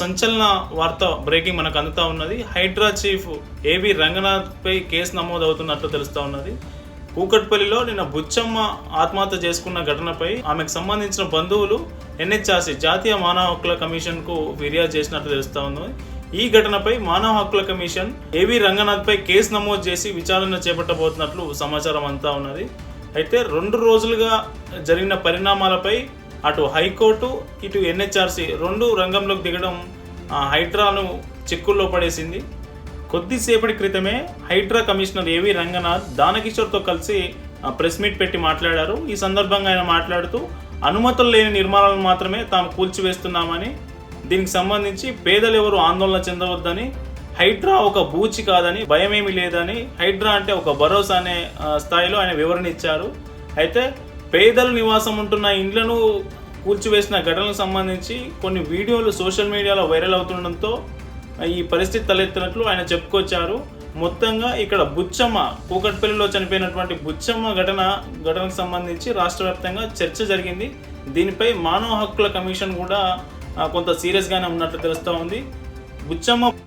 సంచలన వార్త బ్రేకింగ్ మనకు అందుతా ఉన్నది. హైడ్రా చీఫ్ ఏవి రంగనాథ్ పై కేసు నమోదవుతున్నట్లు తెలుస్తా ఉన్నది. కూకట్పల్లిలో నిన్న బుచ్చమ్మ ఆత్మహత్య చేసుకున్న ఘటనపై ఆమెకు సంబంధించిన బంధువులు ఎన్హెచ్ఆర్సీ జాతీయ మానవ హక్కుల కమిషన్ కు ఫిర్యాదు చేసినట్లు తెలుస్తా ఉన్నది. ఈ ఘటనపై మానవ హక్కుల కమిషన్ ఏవి రంగనాథ్ పై కేసు నమోదు చేసి విచారణ చేపట్టబోతున్నట్లు సమాచారం అంతా ఉన్నది. అయితే 2 రోజులుగా జరిగిన పరిణామాలపై అటు హైకోర్టు ఇటు ఎన్హెచ్ఆర్సీ 2 రంగంలోకి దిగడం హైడ్రాను చిక్కుల్లో పడేసింది. కొద్దిసేపటి క్రితమే హైడ్రా కమిషనర్ ఏవి రంగనాథ్ దానకిషోర్తో కలిసి ప్రెస్ మీట్ పెట్టి మాట్లాడారు. ఈ సందర్భంగా ఆయన మాట్లాడుతూ అనుమతులు లేని నిర్మాణాలను మాత్రమే తాము కూల్చివేస్తున్నామని, దీనికి సంబంధించి పేదలు ఎవరు ఆందోళన చెందవద్దని, హైడ్రా ఒక బూచి కాదని, భయమేమీ లేదని, హైడ్రా అంటే ఒక భరోసా అనే స్థాయిలో ఆయన వివరణ ఇచ్చారు. అయితే పేదలు నివాసం ఉంటున్న ఇండ్లను కూల్చివేసిన ఘటనలకు సంబంధించి కొన్ని వీడియోలు సోషల్ మీడియాలో వైరల్ అవుతుండడంతో ఈ పరిస్థితి తలెత్తినట్లు ఆయన చెప్పుకొచ్చారు. మొత్తంగా ఇక్కడ బుచ్చమ్మ, కూకట్పల్లిలో చనిపోయినటువంటి బుచ్చమ్మ ఘటనకు సంబంధించి రాష్ట్ర వ్యాప్తంగా చర్చ జరిగింది. దీనిపై మానవ హక్కుల కమిషన్ కూడా కొంత సీరియస్గానే ఉన్నట్లు తెలుస్తూ ఉంది. బుచ్చమ్మ